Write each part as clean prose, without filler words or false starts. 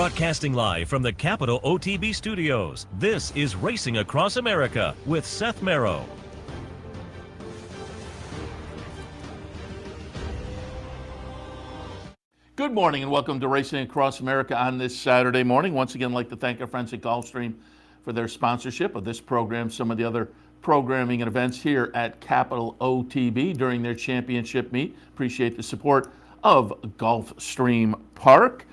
Broadcasting live from the Capital OTB studios, this is Racing Across America with Seth Merrow. Good morning and welcome to Racing Across America on this Saturday morning. Once again, I'd like to thank our friends at Gulfstream for their sponsorship of this program, some of the other programming and events here at Capital OTB during their championship meet. Appreciate the support of Gulfstream Park.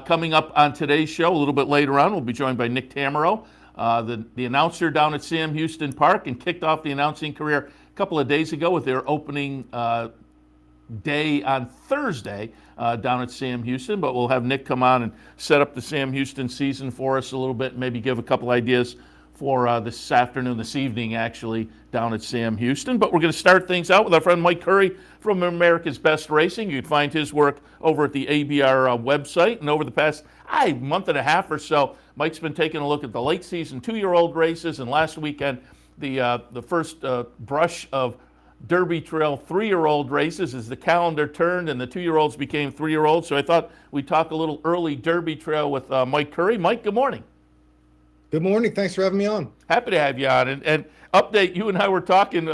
Coming up on today's show, a little bit later on, we'll be joined by Nick Tammaro, the announcer down at Sam Houston Park, and kicked off the announcing career a couple of days ago with their opening day on Thursday down at Sam Houston. But we'll have Nick come on and set up the Sam Houston season for us a little bit, and maybe give a couple ideas for this evening actually, down at Sam Houston. But we're going to start things out with our friend Mike Curry from America's Best Racing. You can find his work over at the ABR website. And over the past month and a half or so, Mike's been taking a look at the late season 2-year-old races. And last weekend, the first brush of Derby Trail 3-year-old races as the calendar turned and the 2-year-olds became 3-year-olds. So I thought we'd talk a little early Derby Trail with Mike Curry. Mike, good morning. Good morning. Thanks for having me on. Happy to have you on. And update, you and I were talking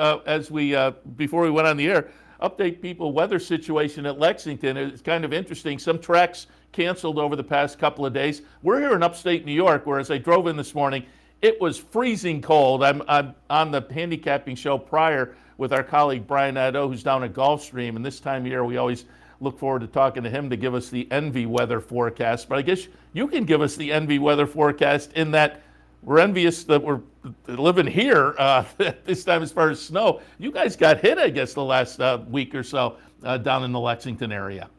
before we went on the air, update people weather situation at Lexington. It's kind of interesting. Some tracks canceled over the past couple of days. We're here in upstate New York, where as I drove in this morning, it was freezing cold. I'm on the handicapping show prior with our colleague Brian Nadeau, who's down at Gulfstream, and this time of year we always look forward to talking to him to give us the Envy weather forecast. But I guess you can give us the Envy weather forecast in that we're envious that we're living here this time as far as snow. You guys got hit, I guess, the last week or so down in the Lexington area.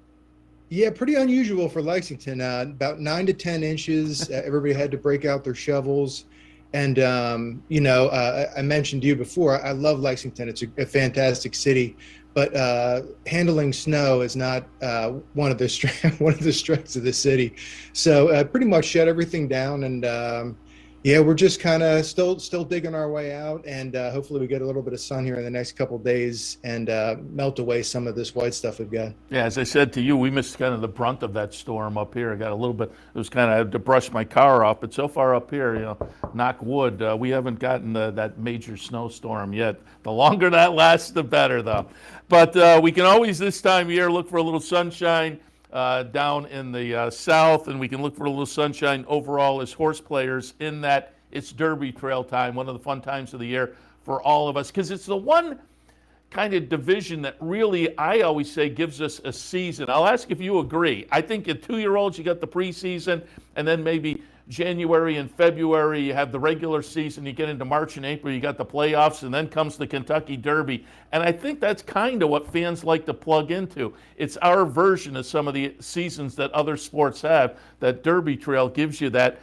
Yeah, pretty unusual for Lexington. About 9 to 10 inches. Everybody had to break out their shovels. And, I mentioned to you before, I love Lexington. It's a fantastic city. But handling snow is not one of the strengths of the city. So pretty much shut everything down. And, we're just kind of still digging our way out. And hopefully we get a little bit of sun here in the next couple of days and melt away some of this white stuff we've got. Yeah, as I said to you, we missed kind of the brunt of that storm up here. I got a little bit, I had to brush my car off. But so far up here, knock wood, we haven't gotten that major snowstorm yet. The longer that lasts, the better, though. But we can always, this time of year, look for a little sunshine down in the south, and we can look for a little sunshine overall as horse players in that it's Derby Trail time, one of the fun times of the year for all of us, because it's the one kind of division that really, I always say, gives us a season. I'll ask if you agree. I think at 2-year-olds, you got the preseason, and then maybe January and February, you have the regular season. You get into March and April, you got the playoffs, and then comes the Kentucky Derby. And I think that's kind of what fans like to plug into. It's our version of some of the seasons that other sports have. That Derby Trail gives you that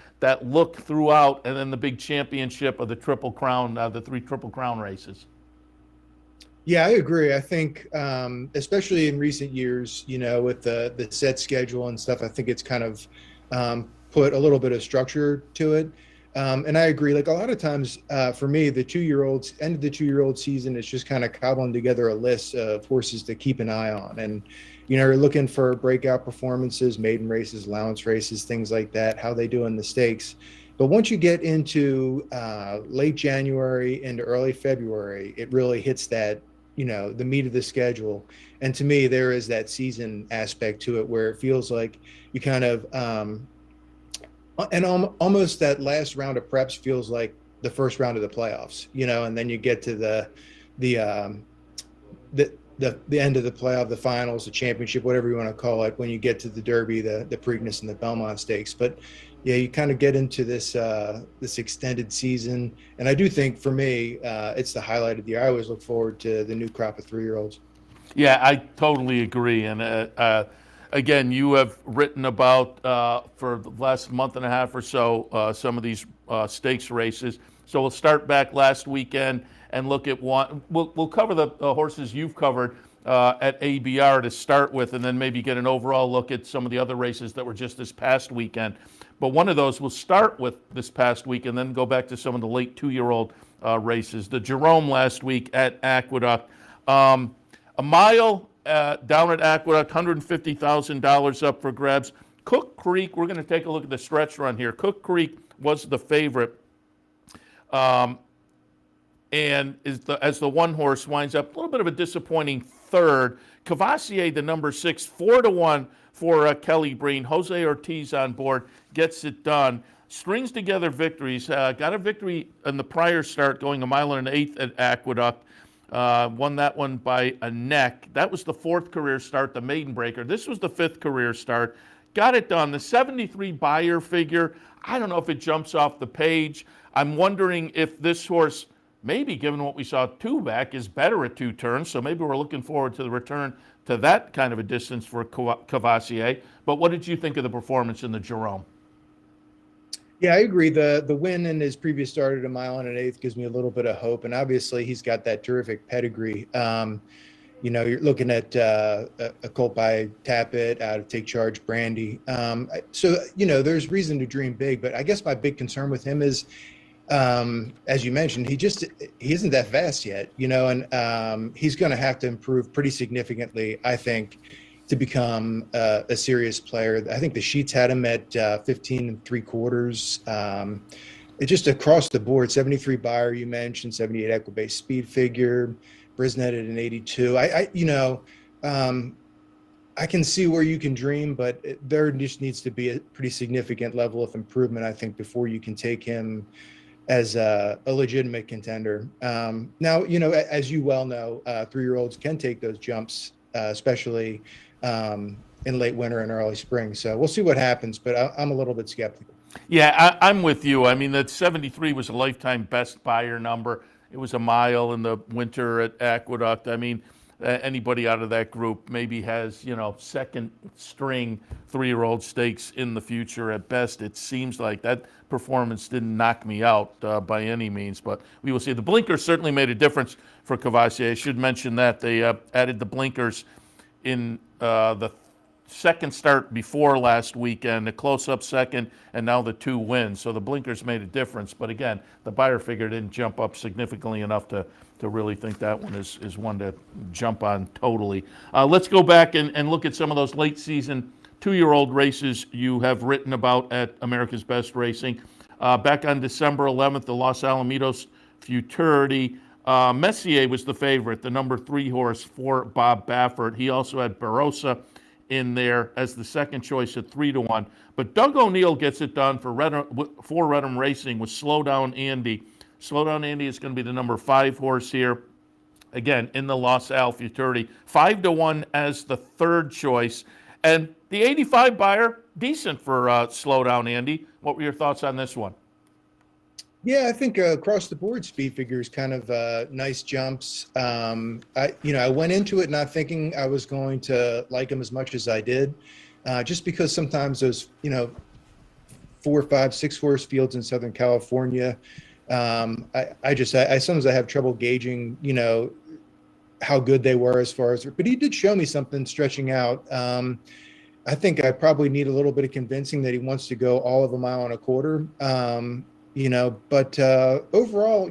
look throughout, and then the big championship of the Triple Crown, the 3 Triple Crown races. Yeah, I agree. I think, especially in recent years, with the set schedule and stuff, I think it's kind of put a little bit of structure to it. And I agree. Like a lot of times for me, the 2-year-olds, end of the 2-year-old season is just kind of cobbling together a list of horses to keep an eye on. And, you're looking for breakout performances, maiden races, allowance races, things like that, how they do in the stakes. But once you get into late January into early February, it really hits that, the meat of the schedule. And to me, there is that season aspect to it where it feels like you kind of, and almost that last round of preps feels like the first round of the playoffs, and then you get to the end of the playoff, the finals, the championship, whatever you want to call it, when you get to the Derby, the Preakness, and the Belmont Stakes. But yeah, you kind of get into this extended season, and I do think for me, it's the highlight of the year. I always look forward to the new crop of 3-year-olds. Yeah, I totally agree. And again, you have written about for the last month and a half or so some of these stakes races. So we'll start back last weekend and look at one. We'll cover the horses you've covered at ABR to start with, and then maybe get an overall look at some of the other races that were just this past weekend. But one of those we'll start with this past week and then go back to some of the late 2-year-old races. The Jerome last week at Aqueduct. A mile down at Aqueduct, $150,000 up for grabs. Cook Creek, we're going to take a look at the stretch run here. Cook Creek was the favorite. And as the one horse winds up, a little bit of a disappointing third. Cavassier, the number 6, 4-1 for Kelly Breen. Jose Ortiz on board, gets it done. Strings together victories. Got a victory in the prior start, going a mile and an eighth at Aqueduct. Won that one by a neck. That was the 4th career start, the maiden breaker. This was the 5th career start. Got it done. The 73 buyer figure, I don't know if it jumps off the page. I'm wondering if this horse, maybe given what we saw 2 back, is better at 2 turns. So maybe we're looking forward to the return to that kind of a distance for Cavassier. But what did you think of the performance in the Jerome? Yeah, I agree. The win in his previous start at a mile and an eighth gives me a little bit of hope. And obviously he's got that terrific pedigree. You're looking at a colt by Tappet out of Take Charge Brandy. So there's reason to dream big, but I guess my big concern with him is, as you mentioned, he isn't that fast yet, and he's going to have to improve pretty significantly, I think, to become a serious player. I think the sheets had him at 15 3/4. It just across the board, 73 buyer, you mentioned, 78 equibase speed figure, Brisnet at an 82. I can see where you can dream, but there just needs to be a pretty significant level of improvement, I think, before you can take him as a legitimate contender. Now, as you well know, 3-year-olds can take those jumps, especially in late winter and early spring. So we'll see what happens, but I'm a little bit skeptical. Yeah, I'm with you. I mean, that 73 was a lifetime best buyer number. It was a mile in the winter at Aqueduct. I mean, anybody out of that group maybe has, second string 3-year-old stakes in the future at best. It seems like that performance didn't knock me out by any means, but we will see. The blinkers certainly made a difference for Cavassier. I should mention that they added the blinkers in the second start before last weekend, a close-up second, and now the 2 wins. So the blinkers made a difference. But again, the buyer figure didn't jump up significantly enough to really think that one is one to jump on totally. Let's go back and look at some of those late season 2-year-old races you have written about at America's Best Racing. Back on December 11th, the Los Alamitos Futurity. Messier was the favorite, the number 3 horse for Bob Baffert. He also had Barossa in there as the second choice at 3-1. But Doug O'Neill gets it done for Redham Racing with Slow Down Andy. Slow Down Andy is going to be the number 5 horse here. Again, in the Los Al Futurity. 5-1 as the third choice. And the 85 buyer, decent for Slow Down Andy. What were your thoughts on this one? Yeah, I think across the board, speed figures kind of nice jumps. I went into it not thinking I was going to like them as much as I did, just because sometimes those 4, 5, 6 horse fields in Southern California, I sometimes I have trouble gauging how good they were as far as. But he did show me something stretching out. I think I probably need a little bit of convincing that he wants to go all of a mile and a quarter. But overall,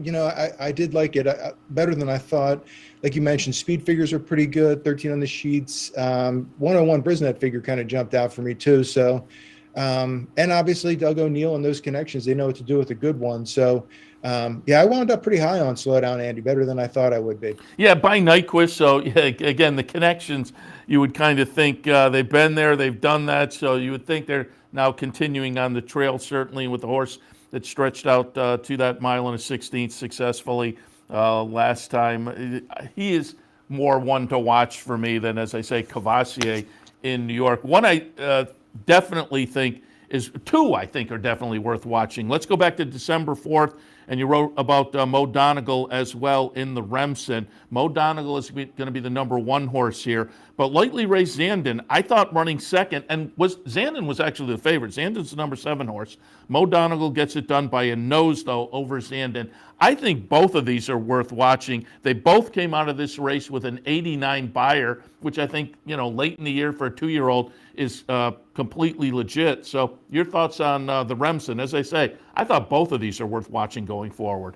I did like it better than I thought. Like you mentioned, speed figures are pretty good, 13 on the sheets. 101 Brisnet figure kind of jumped out for me too. So, and obviously Doug O'Neill and those connections, they know what to do with a good one. So, I wound up pretty high on Slow Down Andy, better than I thought I would be. Yeah, by Nyquist. So, again, the connections, you would kind of think they've been there, they've done that. So you would think they're now continuing on the trail, certainly with the horse that stretched out to that mile and a 16th successfully last time. He is more one to watch for me than, as I say, Cavassier in New York. One I definitely think is, 2 I think are definitely worth watching. Let's go back to December 4th, and you wrote about Mo Donegal as well in the Remsen. Mo Donegal is going to be the number 1 horse here, but lightly raced Zandon, I thought running second, and Zandon was actually the favorite. Zandon's the number 7 horse. Mo Donegal gets it done by a nose, though, over Zandon. I think both of these are worth watching. They both came out of this race with an 89 buyer, which I think, late in the year for a 2-year-old is completely legit. So your thoughts on the Remsen? As I say, I thought both of these are worth watching going forward.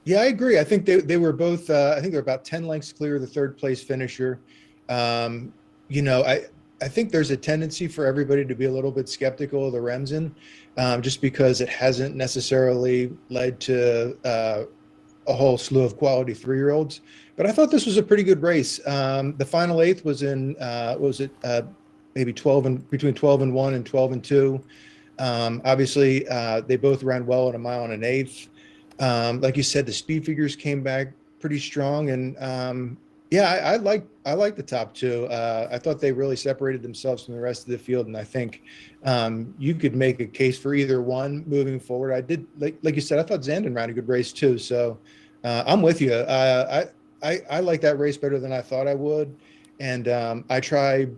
Yeah, I agree. I think they were both, I think they're about 10 lengths clear of the third place finisher. I think there's a tendency for everybody to be a little bit skeptical of the Remsen, just because it hasn't necessarily led to a whole slew of quality 3-year-olds. But I thought this was a pretty good race. The final eighth was in what was it maybe 12 and between 12 and 1 and 12 and 2. Obviously, they both ran well at a mile and an eighth. Like you said, the speed figures came back pretty strong, and yeah, I like the top two. I thought they really separated themselves from the rest of the field, and I think you could make a case for either one moving forward. I did, like you said, I thought Zandon ran a good race too. So I'm with you. I like that race better than I thought I would, and I try,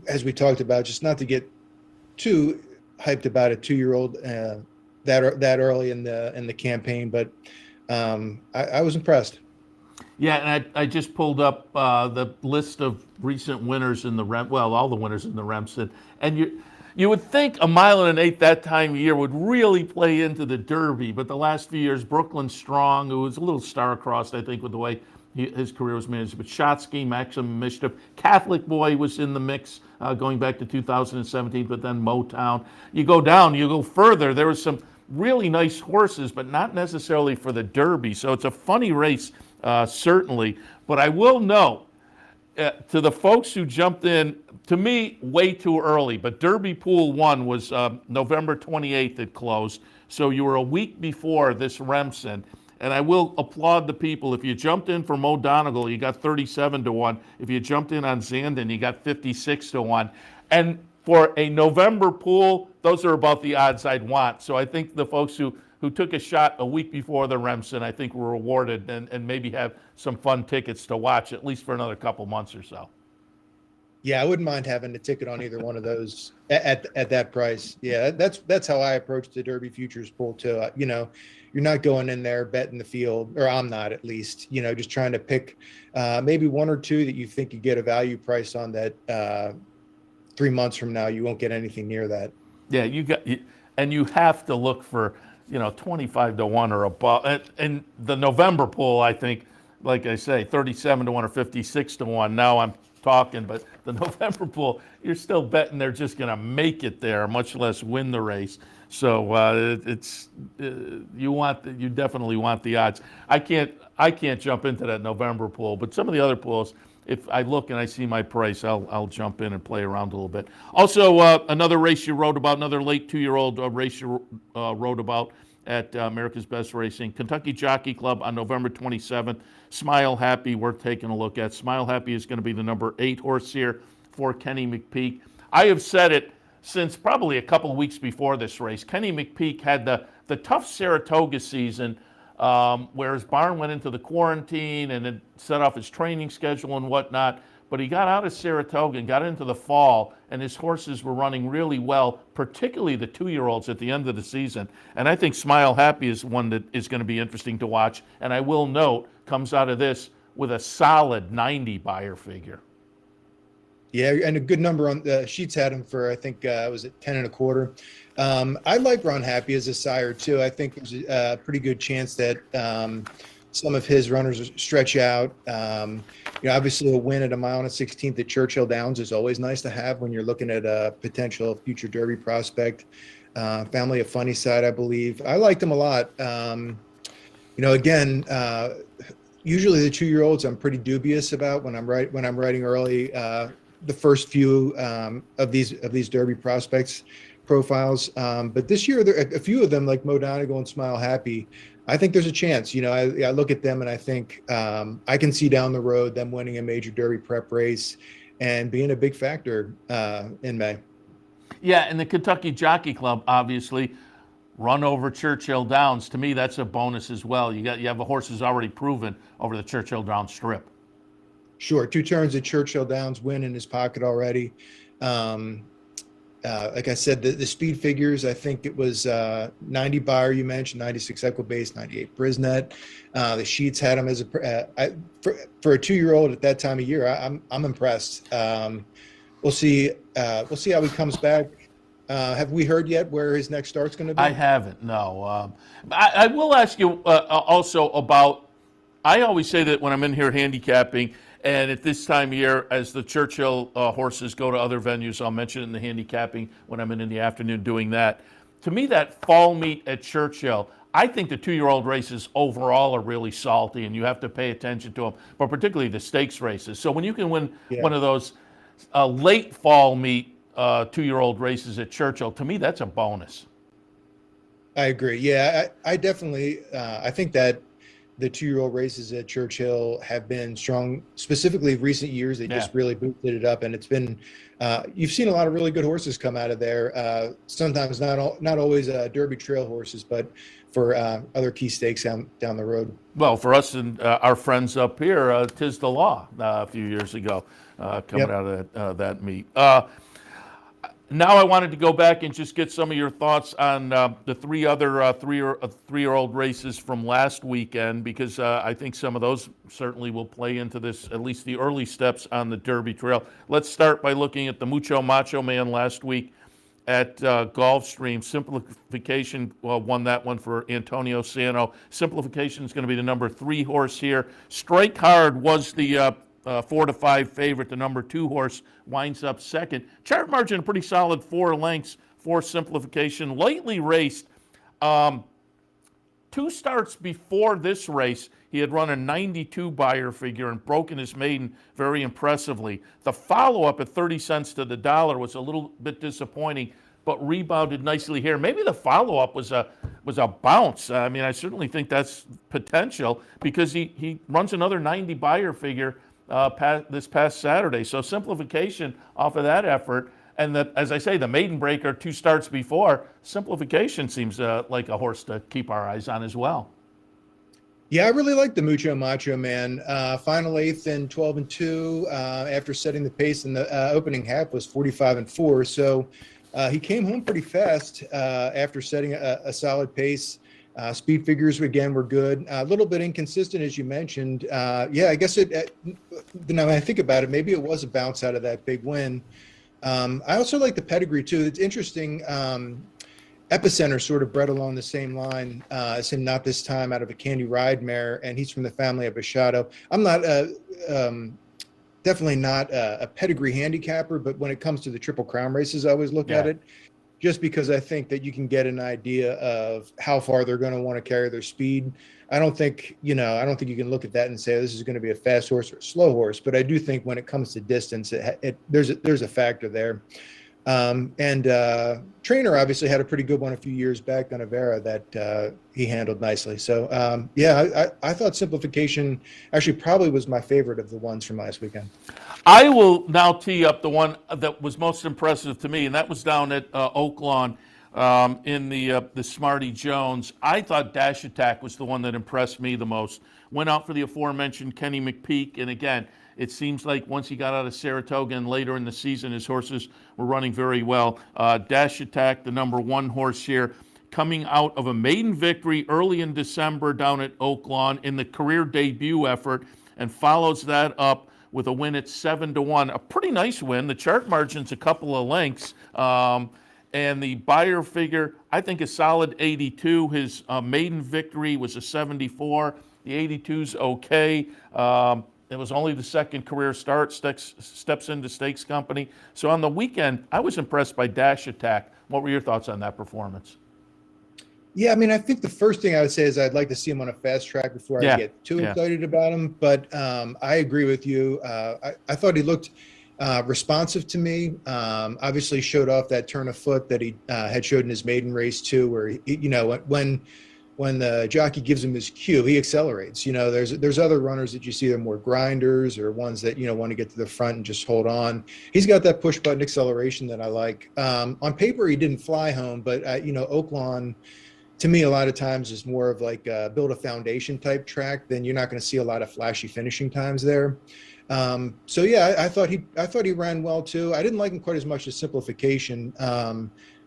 as we talked about, just not to get too hyped about a 2-year-old that early in the campaign, but I was impressed. Yeah, and I just pulled up the list of recent winners in the all the winners in the Remsen, and you would think a mile and an eighth that time of year would really play into the Derby, but the last few years, Brooklyn Strong, who was a little star-crossed, I think, with the way his career was managed, but Shotsky, Maxim Mischief, Catholic Boy was in the mix going back to 2017, but then Motown. You go down, you go further, there was some really nice horses, but not necessarily for the Derby, so it's a funny race. Certainly, but I will note to the folks who jumped in, to me, way too early. But Derby Pool 1 was November 28th it closed, so you were a week before this Remsen. And I will applaud the people. If you jumped in for Mo Donegal, you got 37 to 1. If you jumped in on Zandon, you got 56 to 1. And for a November pool, those are about the odds I'd want. So I think the folks who took a shot a week before the Remsen, I think were rewarded and maybe have some fun tickets to watch, at least for another couple months or so. Yeah, I wouldn't mind having a ticket on either one of those at that price. Yeah, that's how I approach the Derby Futures pool too. You're not going in there betting the field, or I'm not at least, just trying to pick maybe one or two that you think you get a value price on that 3 months from now, you won't get anything near that. Yeah, and you have to look for 25 to 1 or above. And the November pool, I think, like I say, 37 to 1 or 56 to 1. Now I'm talking, but the November pool, you're still betting they're just going to make it there, much less win the race. So you definitely want the odds. I can't jump into that November pool, but some of the other pools, if I look and I see my price, I'll jump in and play around a little bit. Also, another race you wrote about, another late 2-year-old race you wrote about at America's Best Racing. Kentucky Jockey Club on November 27th. Smile Happy, worth taking a look at. Smile Happy is going to be the number 8 horse here for Kenny McPeak. I have said it since probably a couple of weeks before this race. Kenny McPeak had the tough Saratoga season, where his barn went into the quarantine and it set off his training schedule and whatnot. But he got out of Saratoga and got into the fall, and his horses were running really well, particularly the 2-year-olds at the end of the season. And I think Smile Happy is one that is going to be interesting to watch. And I will note, comes out of this with a solid 90 buyer figure. Yeah, and a good number on the sheets had him for, I think, was it 10 and a quarter. I like Ron Happy as a sire too. I think there's a pretty good chance that some of his runners stretch out. Obviously a win at a mile and a 16th at Churchill Downs is always nice to have when you're looking at a potential future Derby prospect. Family of Funnyside, I believe. I liked him a lot. Again, usually the 2-year-olds I'm pretty dubious about when I'm writing early. The first few of these Derby prospects profiles, but this year there a few of them, like Mo Donegal and Smile Happy, I think there's a chance. I look at them and I think I can see down the road them winning a major Derby prep race and being a big factor in May. Yeah, and the Kentucky Jockey Club, obviously, run over Churchill Downs. To me, that's a bonus as well. You have a horse who's already proven over the Churchill Downs strip. Sure, 2 turns at Churchill Downs, win in his pocket already. Like I said, the speed figures, I think it was 90 Buyer you mentioned, 96 Equibase, 98 Brisnet. The sheets had him as for a 2-year-old at that time of year. I'm impressed. We'll see how he comes back. Have we heard yet where his next start's going to be? I haven't, no. I will ask you also about, I always say that when I'm in here handicapping, And at this time of year, as the Churchill horses go to other venues, I'll mention it in the handicapping when I'm in the afternoon doing that. To me, that fall meet at Churchill, I think the 2-year-old races overall are really salty, and you have to pay attention to them, but particularly the stakes races. So when you can win one of those late fall meet 2-year-old races at Churchill, to me, that's a bonus. I agree. Yeah, I definitely, I think that the 2-year-old races at Churchill have been strong, specifically recent years. They just really boosted it up, and it's been, you've seen a lot of really good horses come out of there. Sometimes not always Derby Trail horses, but for other key stakes down the road. Well, for us and our friends up here, Tis the Law a few years ago, coming out of that meet. Now I wanted to go back and just get some of your thoughts on the 3 other 3-year-old races from last weekend, because I think some of those certainly will play into this, at least the early steps on the Derby Trail. Let's start by looking at the Mucho Macho Man last week at Gulfstream. Simplification won that one for Antonio Sano. Simplification is going to be the number 3 horse here. Strike Hard was the 4-5 favorite. The number 2 horse winds up second. Chart margin, pretty solid 4 lengths for Simplification. Lightly raced. 2 starts before this race, he had run a 92 Beyer figure and broken his maiden very impressively. The follow-up at 30 cents to the dollar was a little bit disappointing, but rebounded nicely here. Maybe the follow-up was a bounce. I mean, I certainly think that's potential, because he runs another 90 Beyer figure this past Saturday. So Simplification off of that effort. And as I say, the maiden breaker 2 starts before, Simplification seems like a horse to keep our eyes on as well. Yeah, I really like the Mucho Macho Man. Final 8th and 12-2 after setting the pace in the opening half was 45-4. So he came home pretty fast after setting a solid pace. Speed figures, again, were good. A little bit inconsistent, as you mentioned. Yeah, I guess now when I think about it, maybe it was a bounce out of that big win. I also like the pedigree, too. It's interesting. Epicenter sort of bred along the same line as him, not this time, out of a Candy Ride mare, and he's from the family of Bashado. I'm not definitely not a pedigree handicapper, but when it comes to the Triple Crown races, I always look at it, just because I think that you can get an idea of how far they're going to want to carry their speed. I don't think you can look at that and say, oh, this is going to be a fast horse or a slow horse, but I do think when it comes to distance, there's a factor there. Trainer obviously had a pretty good one a few years back on Avera that he handled nicely. So, I thought Simplification actually probably was my favorite of the ones from last weekend. I will now tee up the one that was most impressive to me, and that was down at Oaklawn in the Smarty Jones. I thought Dash Attack was the one that impressed me the most. Went out for the aforementioned Kenny McPeak, and again, it seems like once he got out of Saratoga and later in the season, his horses were running very well. Dash Attack, the number 1 horse here, coming out of a maiden victory early in December down at Oaklawn in the career debut effort, and follows that up with a win at 7-1. A pretty nice win. The chart margin's a couple of lengths. And the Beyer figure, I think, a solid 82. His maiden victory was a 74. The 82's okay. It was only the second career start, steps into Stakes Company. So on the weekend, I was impressed by Dash Attack. What were your thoughts on that performance? Yeah, I mean, I think the first thing I would say is I'd like to see him on a fast track before I get too excited about him. But I agree with you. I thought he looked responsive to me. Obviously showed off that turn of foot that he had showed in his maiden race too, where when the jockey gives him his cue, he accelerates. There's other runners that you see that are more grinders, or ones that want to get to the front and just hold on. He's got that push button acceleration that I like. On paper, he didn't fly home, but Oaklawn, to me, a lot of times is more of like a build a foundation type track. Then you're not going to see a lot of flashy finishing times there. So yeah, I thought he ran well too. I didn't like him quite as much as Simplification,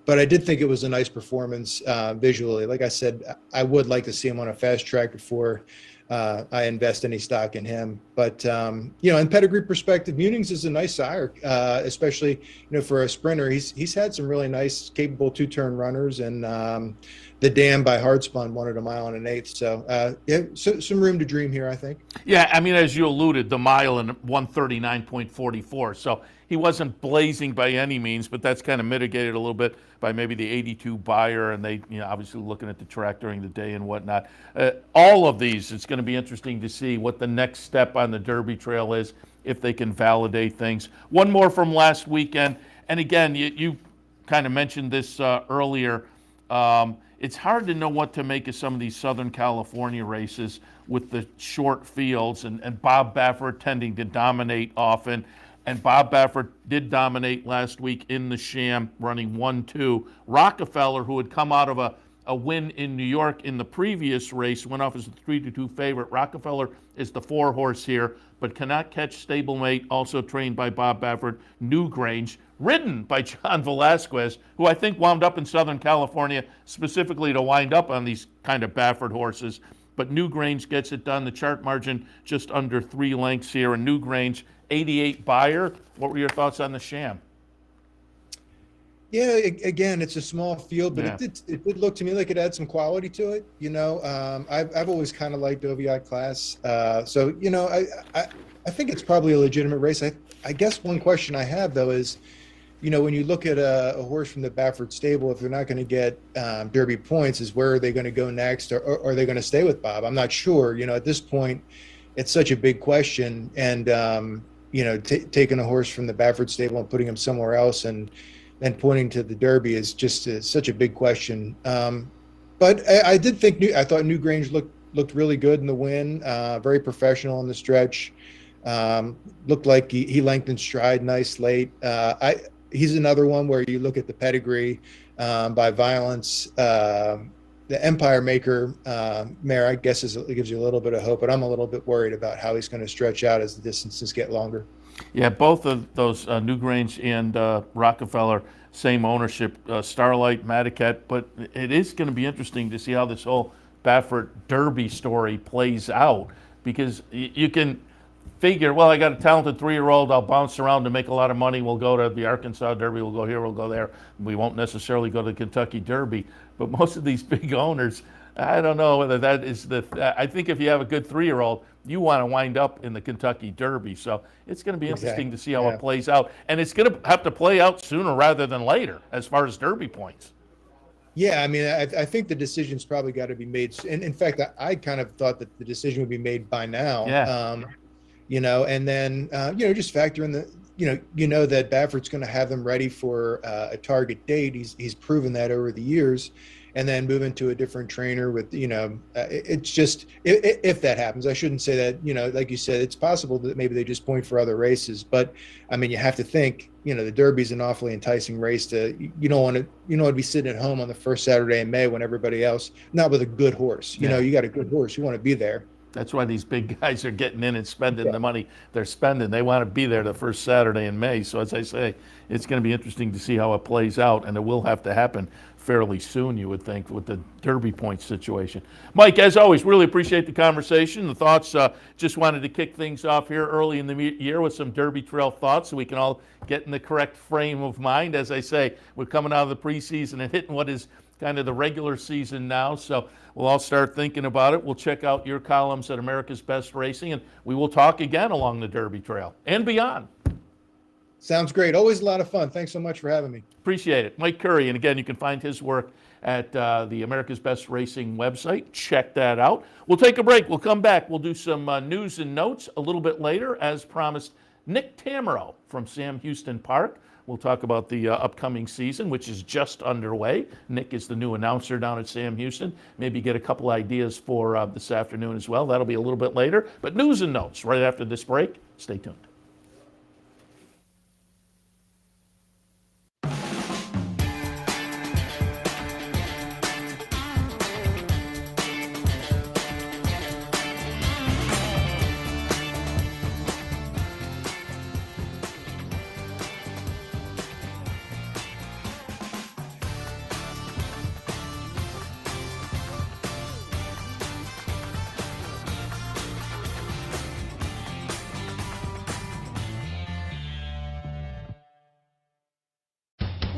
but I did think it was a nice performance visually. Like I said, I would like to see him on a fast track before I invest any stock in him. But in pedigree perspective, Munings is a nice sire, especially for a sprinter. He's had some really nice, capable 2-turn runners, and the Dam by Hardspun won at 1.125 miles. So some room to dream here, I think. Yeah, I mean, as you alluded, the mile in 139.44. So he wasn't blazing by any means, but that's kind of mitigated a little bit by maybe the 82 buyer, and they, obviously looking at the track during the day and whatnot. All of these, it's going to be interesting to see what the next step on the Derby Trail is, if they can validate things. One more from last weekend, and again, you kind of mentioned this earlier. It's hard to know what to make of some of these Southern California races with the short fields and Bob Baffert tending to dominate often. And Bob Baffert did dominate last week in the Sham, running 1-2. Rockefeller, who had come out of a win in New York in the previous race, went off as a 3-2 favorite. Rockefeller is the 4-horse here, but cannot catch stablemate, also trained by Bob Baffert. Newgrange, ridden by John Velasquez, who I think wound up in Southern California specifically to wind up on these kind of Baffert horses. But Newgrange gets it done. The chart margin just under 3 lengths here. And Newgrange, 88 buyer. What were your thoughts on the Sham? Yeah, again, it's a small field, but it did look to me like it had some quality to it. I've always kind of liked OVI class. So I think it's probably a legitimate race. I guess one question I have, though, is, when you look at a horse from the Baffert stable, if they're not going to get Derby points, is where are they going to go next, or are they going to stay with Bob? I'm not sure. At this point, it's such a big question, and taking a horse from the Baffert stable and putting him somewhere else and pointing to the Derby is just such a big question. But I did think I thought Newgrange looked really good in the win, very professional in the stretch. Looked like he lengthened stride nice late. He's another one where you look at the pedigree by Violence. The Empire Maker mare, I guess, it gives you a little bit of hope, but I'm a little bit worried about how he's going to stretch out as the distances get longer. Yeah, both of those, Newgrange and Rockefeller, same ownership, Starlight, Madaket, but it is going to be interesting to see how this whole Baffert Derby story plays out, because you can figure, well, I got a talented 3-year-old, I'll bounce around to make a lot of money, we'll go to the Arkansas Derby, we'll go here, we'll go there, we won't necessarily go to the Kentucky Derby. But most of these big owners, I don't know whether that is I think if you have a good 3-year-old, you want to wind up in the Kentucky Derby. So it's going to be interesting to see how it plays out. And it's going to have to play out sooner rather than later as far as Derby points. Yeah, I mean, I think the decision's probably got to be made. And in fact, I kind of thought that the decision would be made by now. Yeah. And then, just factor in that Baffert's going to have them ready for a target date. He's proven that over the years. And then move into a different trainer with, it's just, if that happens, I shouldn't say that, like you said, it's possible that maybe they just point for other races. But I mean, you have to think, the Derby's an awfully enticing race you don't want to be sitting at home on the first Saturday in May when everybody else, not with a good horse, you got a good horse, you want to be there. That's why these big guys are getting in and spending the money they're spending. They want to be there the first Saturday in May. So as I say, it's going to be interesting to see how it plays out, and it will have to happen fairly soon, you would think, with the Derby point situation. Mike, as always, really appreciate the conversation, the thoughts. Just wanted to kick things off here early in the year with some Derby Trail thoughts so we can all get in the correct frame of mind. As I say, we're coming out of the preseason and hitting what is kind of the regular season now, so we'll all start thinking about it. We'll check out your columns at America's Best Racing, and we will talk again along the Derby Trail and beyond. Sounds great. Always a lot of fun. Thanks so much for having me. Appreciate it. Mike Curry, and again, you can find his work at the America's Best Racing website. Check that out. We'll take a break. We'll come back. We'll do some news and notes a little bit later. As promised, Nick Tammaro from Sam Houston Park. We'll talk about the upcoming season, which is just underway. Nick is the new announcer down at Sam Houston. Maybe get a couple ideas for this afternoon as well. That'll be a little bit later. But news and notes right after this break. Stay tuned.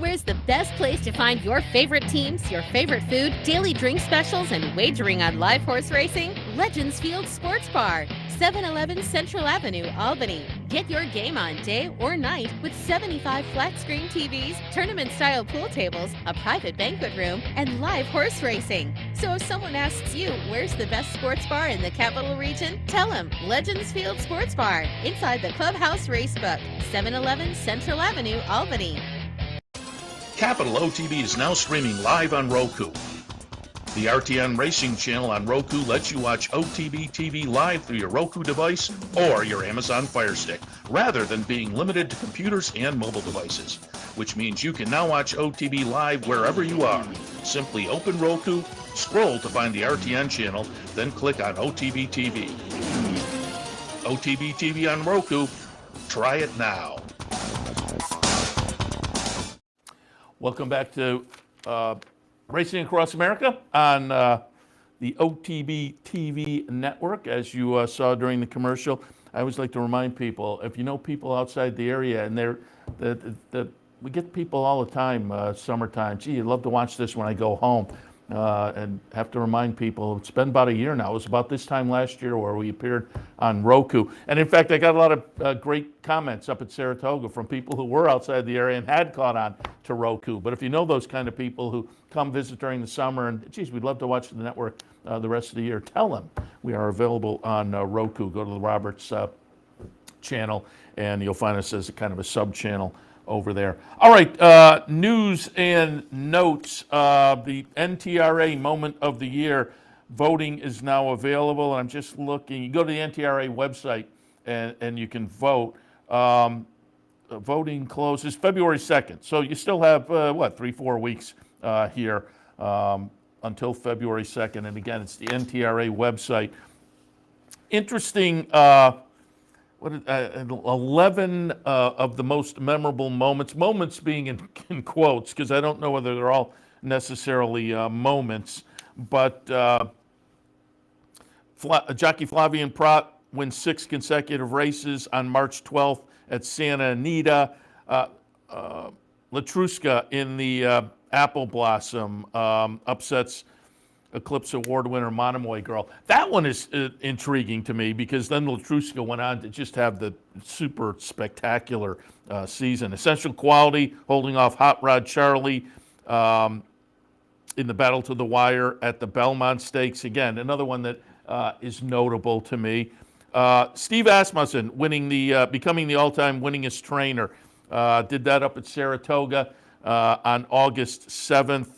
Where's the best place to find your favorite teams, your favorite food, daily drink specials, and wagering on live horse racing? Legends Field Sports Bar, 711 Central Avenue, Albany. Get your game on day or night with 75 flat-screen TVs, tournament-style pool tables, a private banquet room, and live horse racing. So if someone asks you, where's the best sports bar in the Capital Region? Tell them Legends Field Sports Bar, inside the Clubhouse Racebook, 711 Central Avenue, Albany. Capital OTB is now streaming live on Roku. The RTN Racing channel on Roku lets you watch OTB TV live through your Roku device or your Amazon Fire Stick, rather than being limited to computers and mobile devices, which means you can now watch OTB live wherever you are. Simply open Roku, scroll to find the RTN channel, then click on OTB TV. OTB TV on Roku. Try it now. Welcome back to Racing Across America on the OTB TV network. As you saw during the commercial, I always like to remind people, if you know people outside the area, and we get people all the time, summertime, gee, I'd love to watch this when I go home. And have to remind people, it's been about a year now. It was about this time last year where we appeared on Roku. And in fact, I got a lot of great comments up at Saratoga from people who were outside the area and had caught on to Roku. But if you know those kind of people who come visit during the summer and, geez, we'd love to watch the network the rest of the year, tell them we are available on Roku. Go to the Roberts channel and you'll find us as a kind of a sub-channel over there. All right, news and notes. The NTRA Moment of the Year voting is now available. I'm just looking. You go to the NTRA website and you can vote. Voting closes February 2nd. So you still have, 3-4 weeks here until February 2nd. And again, it's the NTRA website. Interesting. 11 of the most memorable moments being in quotes, because I don't know whether they're all necessarily moments, but jockey Flavien Prat wins 6 consecutive races on March 12th at Santa Anita. Latruska in the Apple Blossom upsets Eclipse Award winner Monomoy Girl. That one is intriguing to me because then Latruska went on to just have the super spectacular season. Essential Quality holding off Hot Rod Charlie in the battle to the wire at the Belmont Stakes. Again, another one that is notable to me. Steve Asmussen winning becoming the all-time winningest trainer. Did that up at Saratoga on August 7th.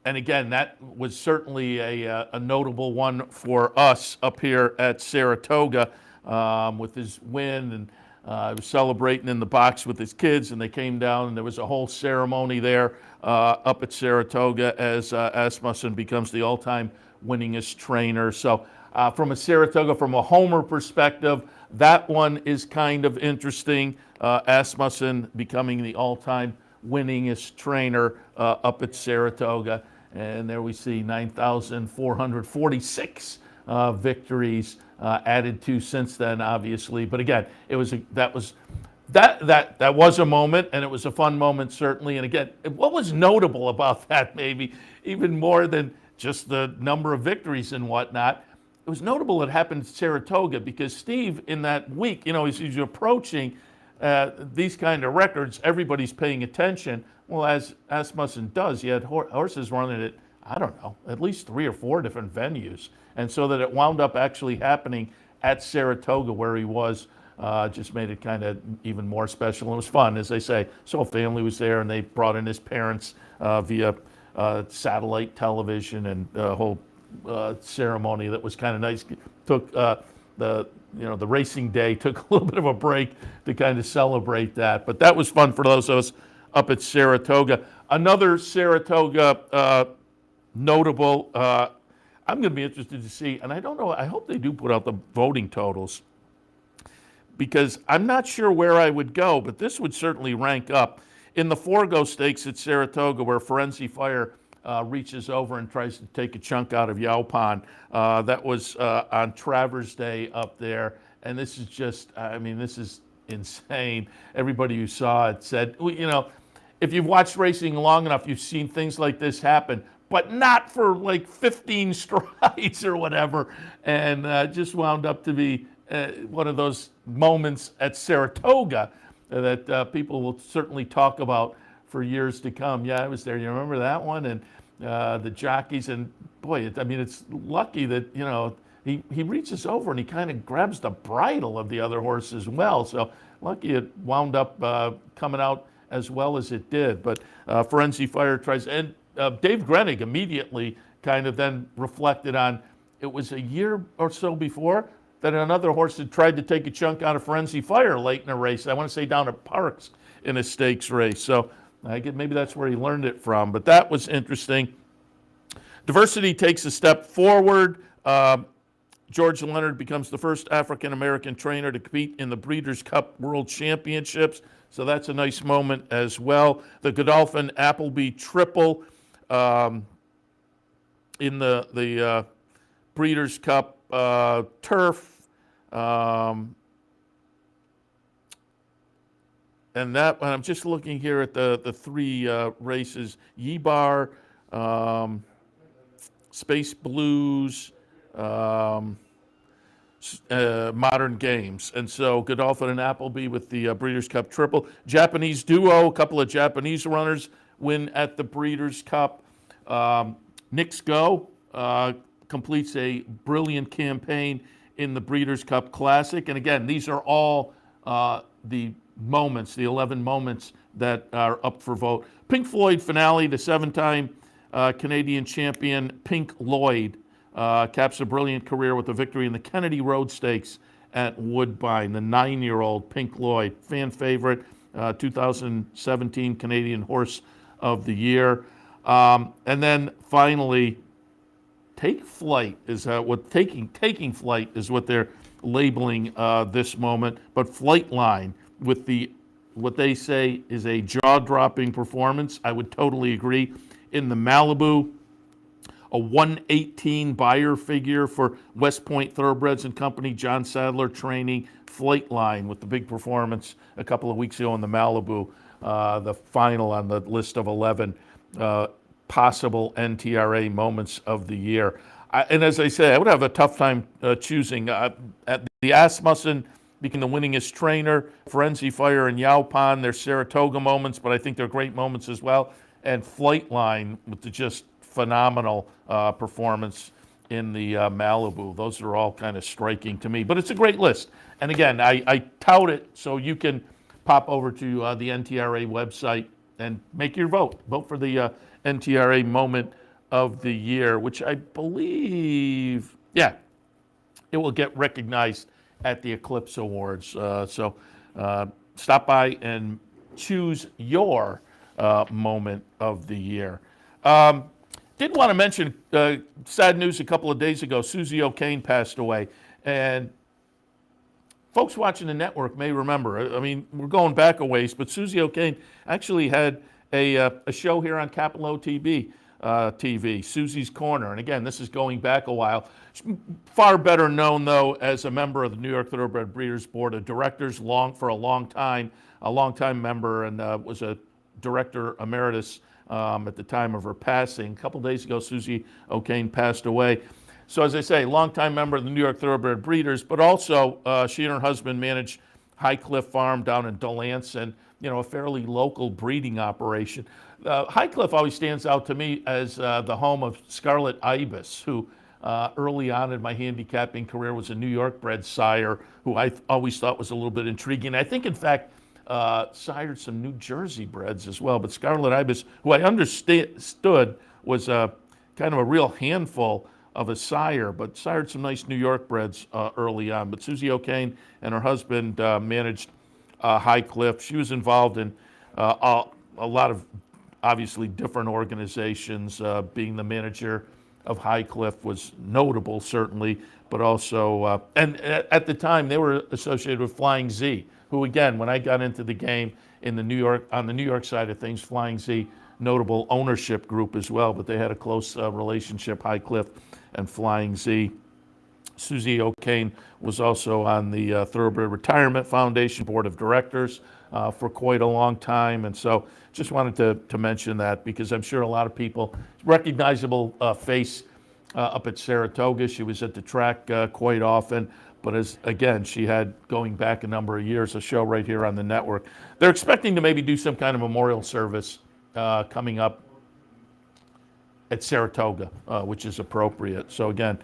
And again, that was certainly a notable one for us up here at Saratoga with his win. And he was celebrating in the box with his kids, and they came down, and there was a whole ceremony there up at Saratoga as Asmussen becomes the all-time winningest trainer. So from a homer perspective, that one is kind of interesting. Asmussen becoming the all-time winningest trainer up at Saratoga. And there we see 9,446 victories added to since then, obviously. But again, that was a moment, and it was a fun moment, certainly. And again, what was notable about that, maybe even more than just the number of victories and whatnot, it was notable it happened at Saratoga because Steve, in that week, as he's approaching these kind of records, everybody's paying attention. Well, as Asmussen does, he had horses running at, I don't know, at least 3 or 4 different venues. And so that it wound up actually happening at Saratoga where he was, just made it kind of even more special. And it was fun, as they say. So a family was there, and they brought in his parents via satellite television, and a whole ceremony that was kind of nice. Took the racing day took a little bit of a break to kind of celebrate that. But that was fun for those of us up at Saratoga. Another Saratoga notable, I'm going to be interested to see, and I don't know, I hope they do put out the voting totals, because I'm not sure where I would go, but this would certainly rank up. In the Forgo Stakes at Saratoga, where Forensi Fire reaches over and tries to take a chunk out of Yaupan, that was on Travers Day up there, and this is just, this is insane. Everybody who saw it said, well, you know, if you've watched racing long enough, you've seen things like this happen, but not for like 15 strides or whatever. And just wound up to be one of those moments at Saratoga that people will certainly talk about for years to come. Yeah, I was there. You remember that one? And the jockeys, and boy, I mean, it's lucky that, you know, he reaches over and he kind of grabs the bridle of the other horse as well. So lucky it wound up coming out as well as it did. But Frenzy Fire tries, and Dave Grenig immediately kind of then reflected on, it was a year or so before that another horse had tried to take a chunk out of Frenzy Fire late in a race. I want to say down at Parks in a stakes race. So I get maybe that's where he learned it from. But that was interesting. Diversity takes a step forward. George Leonard becomes the first African-American trainer to compete in the Breeders' Cup World Championships. So that's a nice moment as well. The Godolphin Appleby Triple in the Breeders' Cup Turf. And that, I'm just looking here at the three races: Yebar, Space Blues, Modern Games. And so Godolphin and Appleby with the Breeders' Cup Triple. Japanese Duo, a couple of Japanese runners win at the Breeders' Cup. Knicks Go completes a brilliant campaign in the Breeders' Cup Classic. And again, these are all the moments, the 11 moments that are up for vote. Pink Floyd Finale, the 7-time Canadian champion Pink Lloyd caps a brilliant career with a victory in the Kennedy Road Stakes at Woodbine. The 9-year-old Pink Lloyd, fan favorite, 2017 Canadian Horse of the Year. And then finally, Take Flight is what taking flight is what they're labeling this moment. But Flightline with what they say is a jaw-dropping performance. I would totally agree. In the Malibu, a 118 buyer figure for West Point Thoroughbreds and Company, John Sadler training. Flightline with the big performance a couple of weeks ago in the Malibu, the final on the list of 11 possible NTRA moments of the year. And as I say, I would have a tough time choosing. At the Asmussen became the winningest trainer. Frenzy Fire and Yaupan, they're Saratoga moments, but I think they're great moments as well. And Flightline with the just phenomenal performance in the Malibu. Those are all kind of striking to me. But it's a great list. And again, I tout it so you can pop over to the NTRA website and make your vote. Vote for the NTRA moment of the year, which I believe, yeah, it will get recognized at the Eclipse Awards. So stop by and choose your moment of the year. Did want to mention sad news a couple of days ago. Susie O'Kane passed away. And folks watching the network may remember. I mean, we're going back a ways, but Susie O'Kane actually had a show here on Capital OTB TV, Susie's Corner. And again, this is going back a while. Far better known, though, as a member of the New York Thoroughbred Breeders Board of Directors for a long time member, and was a director emeritus at the time of her passing. A couple days ago, Susie O'Kane passed away. So as I say, longtime member of the New York Thoroughbred Breeders, but also she and her husband managed High Cliff Farm down in Delancey, and a fairly local breeding operation. High Cliff always stands out to me as the home of Scarlet Ibis, who early on in my handicapping career was a New York bred sire who I always thought was a little bit intriguing. I think, in fact, sired some New Jersey breds as well. But Scarlet Ibis, who I understood was kind of a real handful of a sire, but sired some nice New York breds early on. But Susie O'Kane and her husband managed High Cliff. She was involved in a lot of obviously different organizations. Being the manager of High Cliff was notable, certainly, but also, and at the time they were associated with Flying Z, who again, when I got into the game on the New York side of things, Flying Z, notable ownership group as well, but they had a close relationship, High Cliff and Flying Z. Susie O'Kane was also on the Thoroughbred Retirement Foundation Board of Directors for quite a long time. And so just wanted to mention that because I'm sure a lot of people, recognizable face up at Saratoga. She was at the track quite often. But again, she had, going back a number of years, a show right here on the network. They're expecting to maybe do some kind of memorial service coming up at Saratoga, which is appropriate. So again,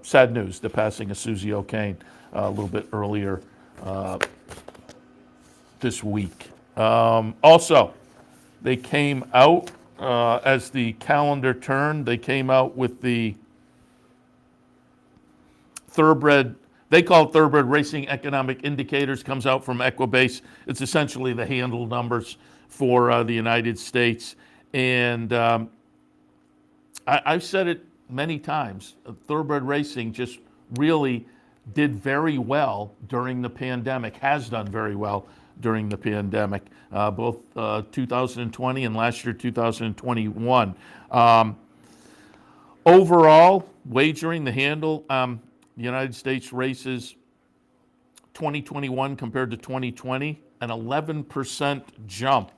sad news, the passing of Susie O'Kane a little bit earlier this week. Also, they came out, as the calendar turned, they came out with the Thoroughbred, they call it Thoroughbred Racing Economic Indicators, comes out from Equibase. It's essentially the handle numbers for the United States. And I've said it many times, Thoroughbred Racing just really did very well during the pandemic, has done very well during the pandemic, both 2020 and last year, 2021. Overall, wagering, the handle, United States races 2021 compared to 2020, an 11% jump.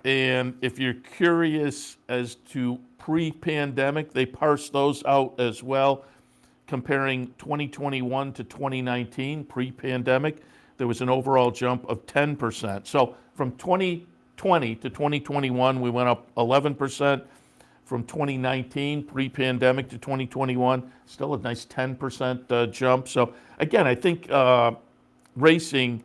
And if you're curious as to pre-pandemic, they parsed those out as well, comparing 2021 to 2019, pre-pandemic, there was an overall jump of 10%. So from 2020 to 2021, we went up 11%. From 2019, pre-pandemic, to 2021, still a nice 10% jump. So again, I think racing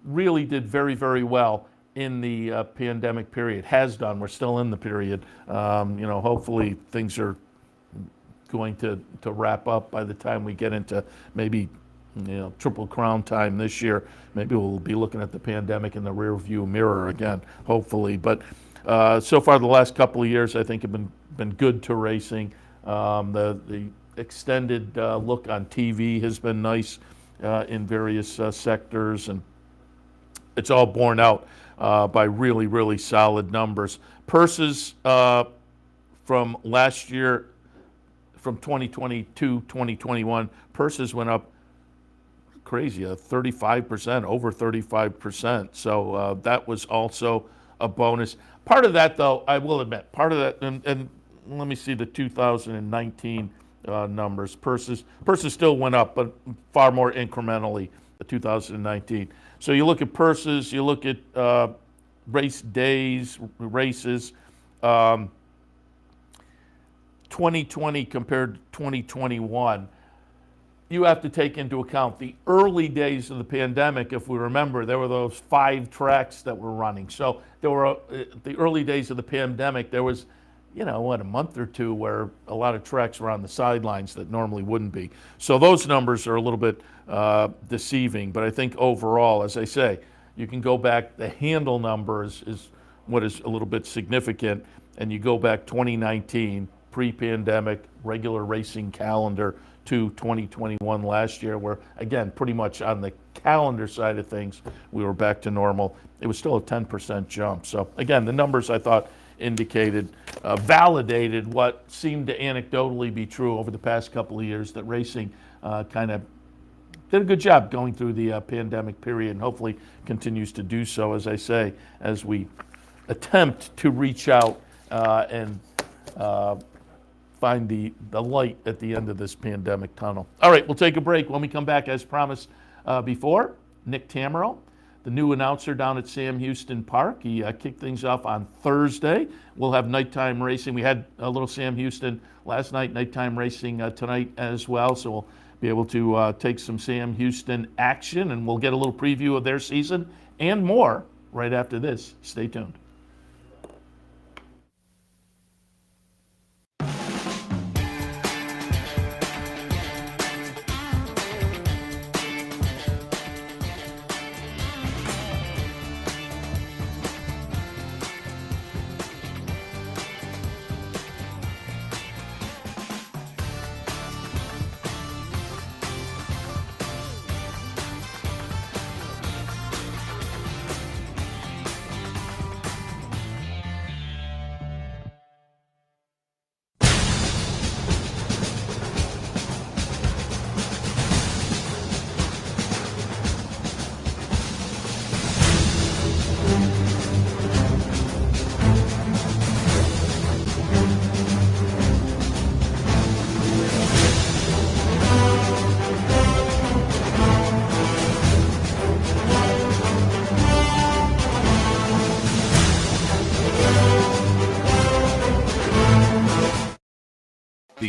really did very, very well in the pandemic period. Has done. We're still in the period. Hopefully things are going to wrap up by the time we get into maybe Triple Crown time this year. Maybe we'll be looking at the pandemic in the rear view mirror again, hopefully. But so far, the last couple of years, I think, have been good to racing. The extended look on TV has been nice in various sectors, and it's all borne out by really, really solid numbers. Purses from last year, from 2020 to 2021, purses went up crazy, 35%, over 35%. So that was also a bonus. Part of that, though, I will admit, part of that, and let me see the 2019 numbers. Purses still went up, but far more incrementally, the 2019. So you look at purses, you look at race days, races, 2020 compared to 2021. You have to take into account the early days of the pandemic. If we remember, there were those 5 tracks that were running. So there were the early days of the pandemic. There was, a month or two where a lot of tracks were on the sidelines that normally wouldn't be. So those numbers are a little bit deceiving. But I think overall, as I say, you can go back. The handle numbers is what is a little bit significant, and you go back 2019, pre-pandemic, regular racing calendar, to 2021 last year, where, again, pretty much on the calendar side of things, we were back to normal. It was still a 10% jump. So, again, the numbers, I thought, indicated, validated what seemed to anecdotally be true over the past couple of years, that racing kind of did a good job going through the pandemic period, and hopefully continues to do so, as I say, as we attempt to reach out and find the light at the end of this pandemic tunnel. All right, we'll take a break. When we come back, as promised before, Nick Tammaro, the new announcer down at Sam Houston Park. He kicked things off on Thursday. We'll have nighttime racing. We had a little Sam Houston last night, nighttime racing tonight as well. So we'll be able to take some Sam Houston action, and we'll get a little preview of their season and more right after this. Stay tuned.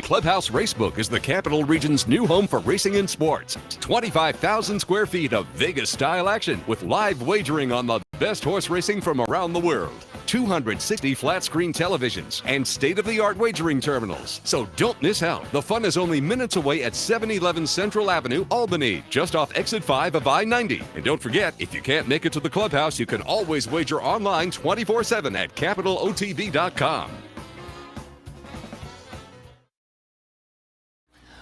Clubhouse Racebook is the Capital Region's new home for racing and sports. 25,000 square feet of Vegas-style action with live wagering on the best horse racing from around the world. 260 flat-screen televisions and state-of-the-art wagering terminals. So don't miss out. The fun is only minutes away at 711 Central Avenue, Albany, just off exit 5 of I-90. And don't forget, if you can't make it to the clubhouse, you can always wager online 24/7 at capitalotb.com.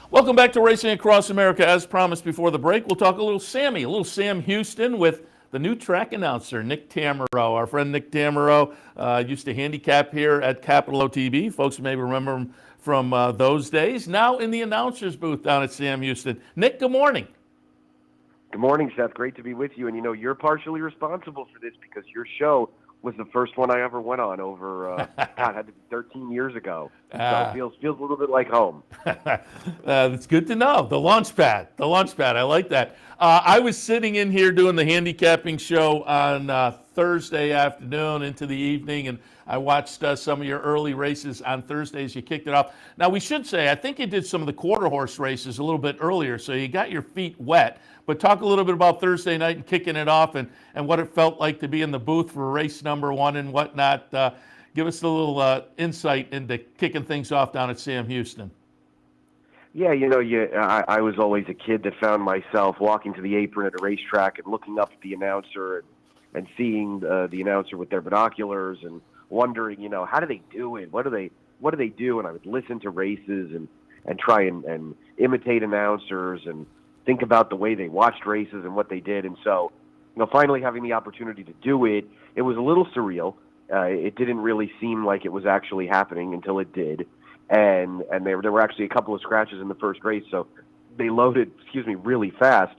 Welcome back to Racing Across America. As promised before the break, we'll talk a little Sam Houston with the new track announcer, Nick Tammaro. Our friend Nick Tammaro used to handicap here at Capital OTB. Folks may remember him from those days. Now in the announcer's booth down at Sam Houston. Nick, good morning. Good morning, Seth. Great to be with you. And, you know, you're partially responsible for this because your show was the first one I ever went on over, had to be 13 years ago. So it feels a little bit like home. That's good to know. The launch pad. I like that. I was sitting in here doing the handicapping show on Thursday afternoon into the evening, and I watched some of your early races on Thursdays. You kicked it off. Now, we should say, I think you did some of the quarter horse races a little bit earlier, so you got your feet wet. But talk a little bit about Thursday night and kicking it off and what it felt like to be in the booth for race number one and whatnot. Give us a little insight into kicking things off down at Sam Houston. Yeah, you know, I was always a kid that found myself walking to the apron at a racetrack and looking up at the announcer and seeing the announcer with their binoculars and wondering, you know, how do they do it? What do they do? And I would listen to races and try and imitate announcers and think about the way they watched races and what they did. And so, you know, finally having the opportunity to do it, it was a little surreal. It didn't really seem like it was actually happening until it did. And there were actually a couple of scratches in the first race, so they loaded, really fast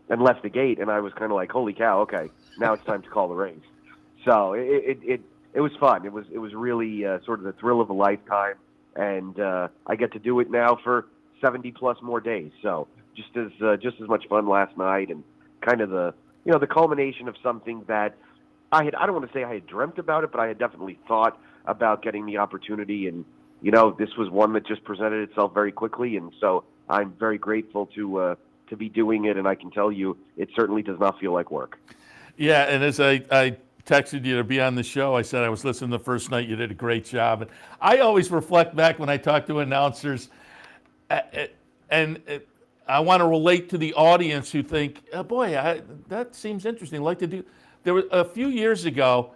and left the gate. And I was kind of like, holy cow, okay, now it's time to call the race. So it was fun. It was really sort of the thrill of a lifetime. And I get to do it now for 70 plus more days. So just as much fun last night, and kind of the culmination of something that I don't want to say I had dreamt about it, but I had definitely thought about getting the opportunity. And, you know, this was one that just presented itself very quickly. And so I'm very grateful to be doing it. And I can tell you, it certainly does not feel like work. Yeah. And as I texted you to be on the show, I said I was listening the first night. You did a great job. And I always reflect back when I talk to announcers, and I want to relate to the audience who think, oh boy, that seems interesting. I'd like to do. There was a few years ago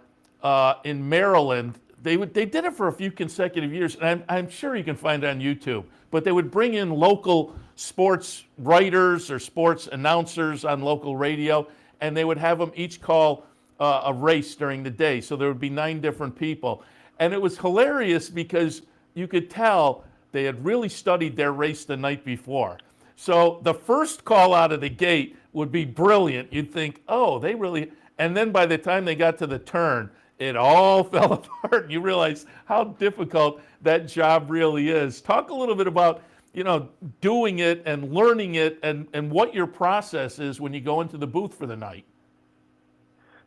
in Maryland. They did it for a few consecutive years, and I'm sure you can find it on YouTube. But they would bring in local sports writers or sports announcers on local radio, and they would have them each call a race during the day. So there would be 9 different people, and it was hilarious because you could tell they had really studied their race the night before. So the first call out of the gate would be brilliant. You'd think, oh, they really. And then by the time they got to the turn, it all fell apart. You realize how difficult that job really is. Talk a little bit about, you know, doing it and learning it and what your process is when you go into the booth for the night.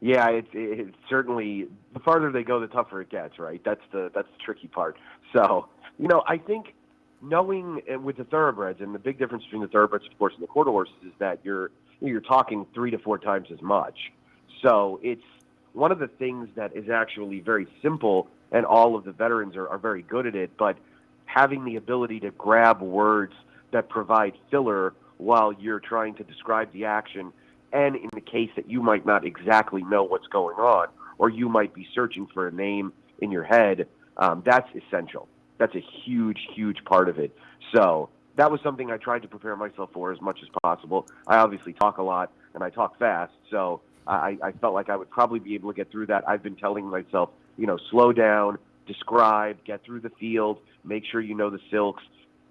Yeah, it's certainly, the farther they go, the tougher it gets, right? That's the tricky part. So, you know, I think knowing with the thoroughbreds, and the big difference between the thoroughbreds, of course, and the quarter horses is that you're talking 3 to 4 times as much. So it's one of the things that is actually very simple, and all of the veterans are very good at it, but having the ability to grab words that provide filler while you're trying to describe the action, and in the case that you might not exactly know what's going on, or you might be searching for a name in your head, that's essential. That's a huge, huge part of it. So that was something I tried to prepare myself for as much as possible. I obviously talk a lot, and I talk fast, so I felt like I would probably be able to get through that. I've been telling myself, you know, slow down, describe, get through the field, make sure you know the silks.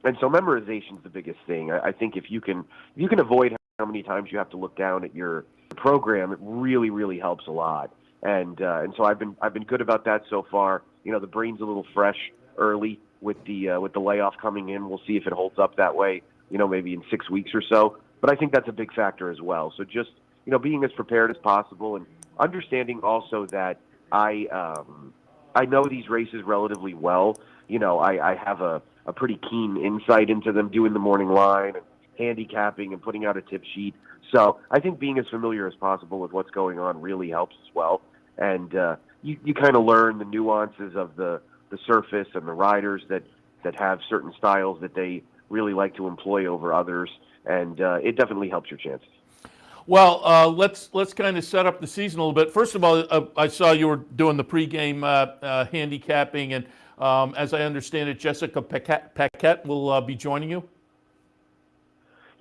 And so memorization is the biggest thing. I think if you can avoid how many times you have to look down at your program, it really, really helps a lot. And so I've been good about that so far. You know, the brain's a little fresh early with the layoff coming in. We'll see if it holds up that way, you know, maybe in 6 weeks or so. But I think that's a big factor as well. So just, you know, being as prepared as possible, and understanding also that I know these races relatively well. You know, I have a a pretty keen insight into them doing the morning line and handicapping and putting out a tip sheet. So I think being as familiar as possible with what's going on really helps as well. And you kind of learn the nuances of the surface and the riders that have certain styles that they really like to employ over others. And it definitely helps your chances. Well, let's kind of set up the season a little bit. First of all, I saw you were doing the pregame handicapping, and as I understand it, Jessica Paquette will be joining you.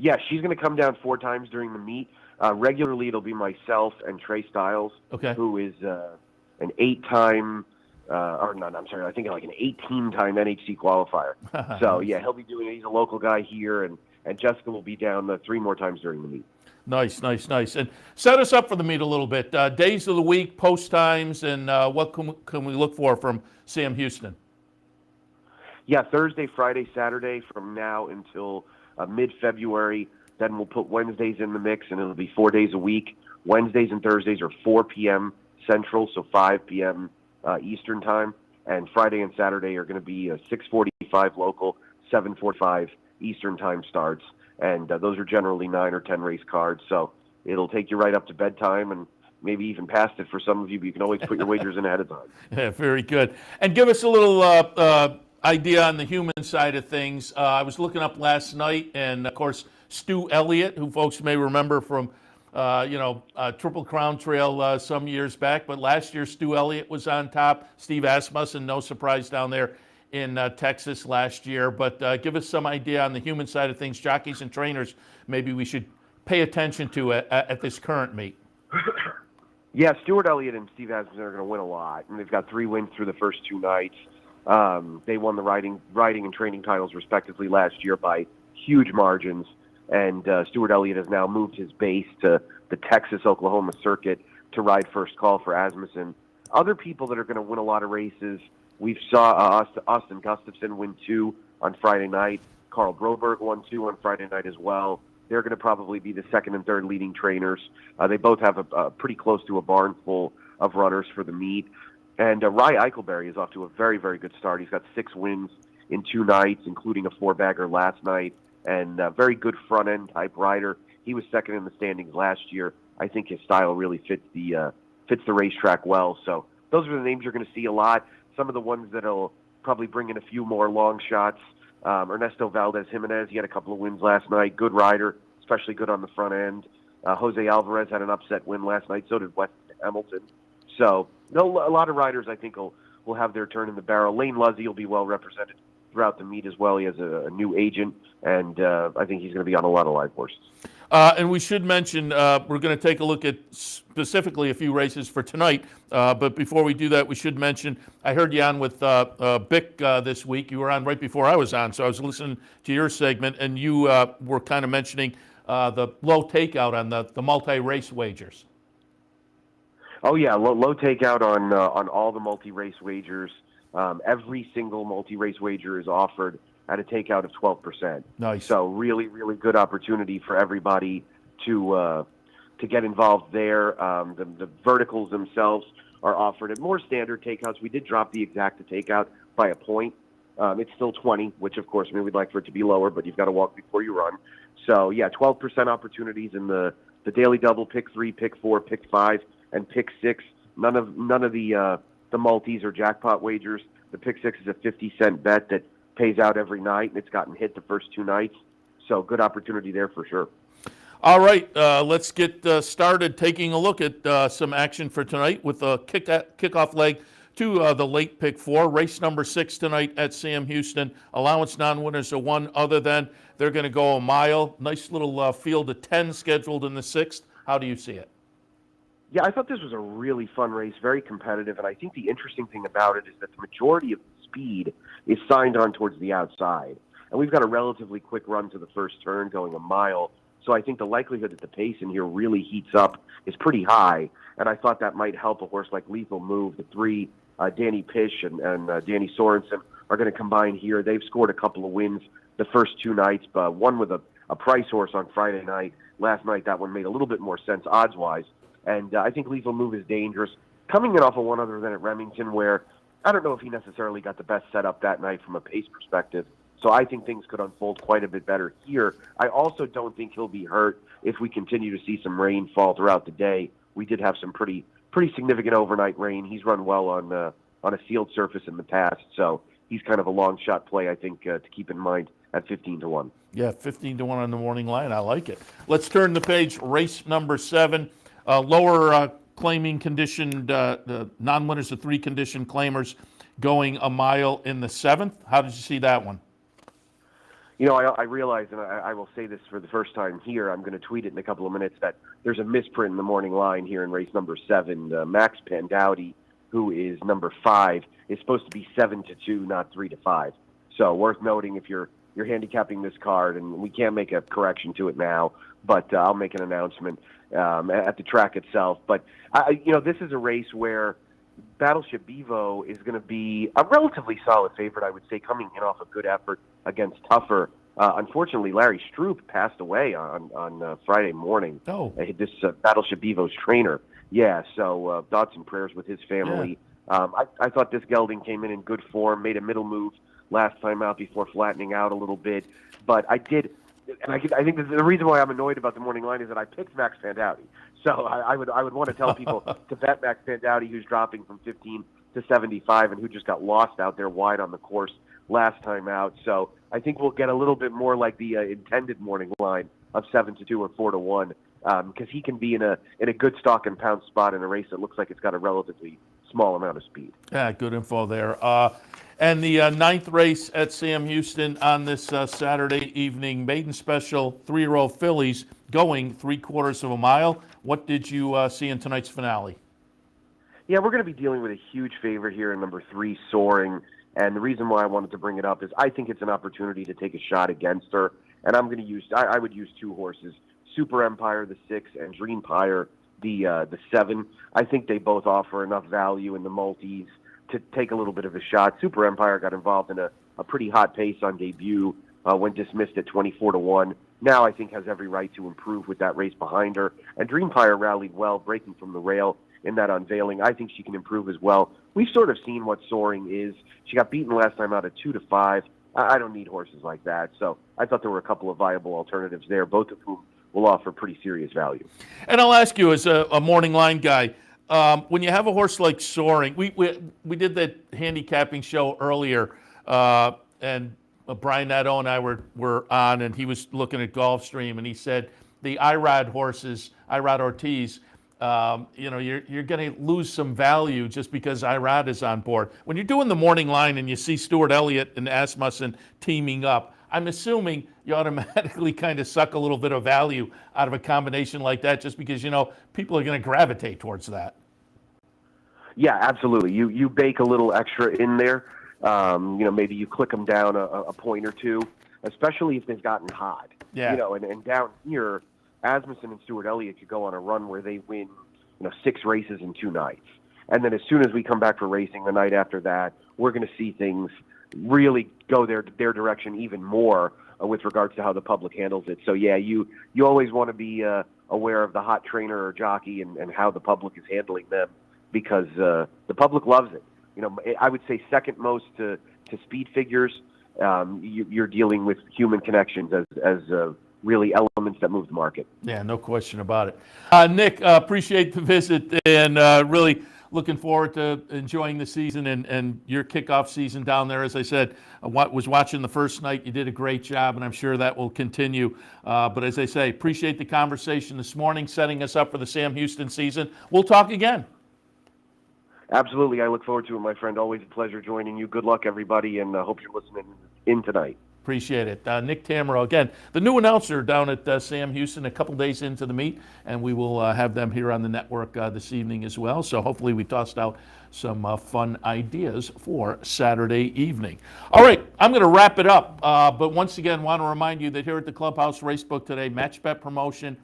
Yeah, she's going to come down 4 times during the meet. Regularly, it'll be myself and Trey Styles, who is an 8-time, I think like an 18-time NHC qualifier. So, yeah, he'll be doing it. He's a local guy here, and Jessica will be down 3 more times during the meet. Nice. And set us up for the meet a little bit. Days of the week, post times, and what can we look for from Sam Houston? Yeah, Thursday, Friday, Saturday from now until mid-February. Then we'll put Wednesdays in the mix, and it'll be 4 days a week. Wednesdays and Thursdays are 4 p.m. Central, so 5 p.m. Eastern time. And Friday and Saturday are going to be 6:45 local, 7:45 Eastern time starts. And those are generally 9 or 10 race cards. So it'll take you right up to bedtime and maybe even past it for some of you, but you can always put your wagers in ahead of time. Yeah, very good. And give us a little idea on the human side of things. I was looking up last night, and of course, Stu Elliott, who folks may remember from, Triple Crown Trail some years back. But last year, Stu Elliott was on top. Steve Asmussen, no surprise down there in Texas last year. But give us some idea on the human side of things, jockeys and trainers maybe we should pay attention to at this current meet. Yeah, Stuart Elliott and Steve Asmussen are going to win a lot, and they've got 3 wins through the first 2 nights. They won the riding and training titles respectively last year by huge margins, and Stuart Elliott has now moved his base to the Texas-Oklahoma circuit to ride first call for Asmussen. Other people that are going to win a lot of races, we've saw Austin Gustafson win 2 on Friday night. Carl Broberg won 2 on Friday night as well. They're going to probably be the second and third leading trainers. They both have a pretty close to a barn full of runners for the meet. And Ry Eichelberry is off to a very, very good start. He's got 6 wins in 2 nights, including a 4-bagger last night, and a very good front-end type rider. He was second in the standings last year. I think his style really fits the racetrack well. So those are the names you're going to see a lot. Some of the ones that'll probably bring in a few more long shots. Ernesto Valdez Jimenez, he had a couple of wins last night. Good rider, especially good on the front end. Jose Alvarez had an upset win last night. So did Wes Hamilton. So a lot of riders I think will have their turn in the barrel. Lane Luzzy will be well represented throughout the meet as well. He has a new agent, and I think he's going to be on a lot of live horses. And we should mention we're going to take a look at specifically a few races for tonight. But before we do that, we should mention, I heard you on with Bick this week. You were on right before I was on, so I was listening to your segment, and you were kind of mentioning the low takeout on the multi-race wagers. Oh, yeah, low takeout on all the multi-race wagers. Every single multi-race wager is offered at a takeout of 12%. Nice. So really, really good opportunity for everybody to get involved there. The verticals themselves are offered at more standard takeouts. We did drop the exacta takeout by a point. It's still 20, which of course, we'd like for it to be lower, but you've got to walk before you run. So yeah, 12% opportunities in the daily double, pick 3, pick 4, pick 5, and pick 6. None of the multis or jackpot wagers. The pick 6 is a 50-cent bet that pays out every night, and it's gotten hit the first 2 nights. So good opportunity there for sure. All right, let's get started taking a look at some action for tonight with a kickoff leg to the late pick 4. Race number 6 tonight at Sam Houston. Allowance non-winners are 1 other than. They're going to go a mile. Nice little field of 10 scheduled in the 6th. How do you see it? Yeah, I thought this was a really fun race, very competitive, and I think the interesting thing about it is that the majority of the speed is signed on towards the outside. And we've got a relatively quick run to the first turn going a mile, so I think the likelihood that the pace in here really heats up is pretty high, and I thought that might help a horse like Lethal Move. The 3, Danny Pish and Danny Sorensen, are going to combine here. They've scored a couple of wins the first 2 nights, but one with a price horse on Friday night. Last night, that one made a little bit more sense odds-wise. And I think Lethal Move is dangerous. Coming in off of 1 other than at Remington, where I don't know if he necessarily got the best setup that night from a pace perspective. So I think things could unfold quite a bit better here. I also don't think he'll be hurt if we continue to see some rain fall throughout the day. We did have some pretty significant overnight rain. He's run well on a field surface in the past, so he's kind of a long shot play, I think, to keep in mind at 15-1. Yeah, 15-1 on the morning line. I like it. Let's turn the page. Race number 7. Lower claiming conditioned, the non-winners of 3 conditioned claimers going a mile in the 7th. How did you see that one? You know, I realize, and I will say this for the first time here, I'm going to tweet it in a couple of minutes, that there's a misprint in the morning line here in race number 7. Max Pandowdy, who is number 5, is supposed to be 7-2, not 3-5. So worth noting if you're handicapping this card, and we can't make a correction to it now, but I'll make an announcement at the track itself. But, this is a race where Battleship Bevo is going to be a relatively solid favorite, I would say, coming in off a good effort against Tougher. Unfortunately, Larry Stroop passed away on Friday morning. Oh. This Battleship Bevo's trainer. Yeah, so thoughts and prayers with his family. Yeah. I thought this gelding came in good form, made a middle move last time out before flattening out a little bit. But I did, and I think the reason why I'm annoyed about the morning line is that I picked Max Pandowdy. So I would want to tell people to bet Max Pandowdy, who's dropping from 15 to 75 and who just got lost out there wide on the course last time out. So I think we'll get a little bit more like the intended morning line of 7-2 or 4-1, because he can be in a good stock and pound spot in a race that looks like it's got a relatively small amount of speed. Yeah, good info there. And the 9th race at Sam Houston on this Saturday evening, maiden special, 3-year-old fillies going 3/4 of a mile. What did you see in tonight's finale? Yeah, we're going to be dealing with a huge favorite here in number 3, Soaring. And the reason why I wanted to bring it up is I think it's an opportunity to take a shot against her. And I would use 2 horses, Super Empire, the 6, and Dream Pyre, the 7. I think they both offer enough value in the multis to take a little bit of a shot. Super Empire got involved in a pretty hot pace on debut, when dismissed at 24-1. Now I think has every right to improve with that race behind her. And Dream Pyre rallied well, breaking from the rail in that unveiling. I think she can improve as well. We've sort of seen what Soaring is. She got beaten last time out at 2-5. I don't need horses like that. So I thought there were a couple of viable alternatives there, both of whom will offer pretty serious value. And I'll ask you, as a morning line guy, when you have a horse like Soaring, we did that handicapping show earlier, and Brian Nadeau and I were on, and he was looking at Gulfstream, and he said the Irad horses, Irad Ortiz, you're going to lose some value just because Irad is on board. When you're doing the morning line and you see Stuart Elliott and Asmussen teaming up, I'm assuming you automatically kind of suck a little bit of value out of a combination like that, just because people are going to gravitate towards that. Yeah, absolutely. You bake a little extra in there. Maybe you click them down a point or two, especially if they've gotten hot. Yeah. And down here, Asmussen and Stuart Elliott could go on a run where they win, 6 races in 2 nights. And then as soon as we come back for racing the night after that, we're going to see things really go their direction even more with regards to how the public handles it. So, yeah, you always want to be aware of the hot trainer or jockey and how the public is handling them, because the public loves it. I would say second most to speed figures. You're dealing with human connections as really elements that move the market. Yeah, no question about it. Nick, appreciate the visit, and really looking forward to enjoying the season and your kickoff season down there. As I said, I was watching the first night. You did a great job, and I'm sure that will continue. But as I say, appreciate the conversation this morning, setting us up for the Sam Houston season. We'll talk again. Absolutely. I look forward to it, my friend. Always a pleasure joining you. Good luck, everybody, and hope you're listening in tonight. Appreciate it. Nick Tammaro, again, the new announcer down at Sam Houston, a couple days into the meet, and we will have them here on the network this evening as well. So hopefully we tossed out some fun ideas for Saturday evening. All right, I'm going to wrap it up, but once again, want to remind you that here at the Clubhouse Racebook today, match bet promotion,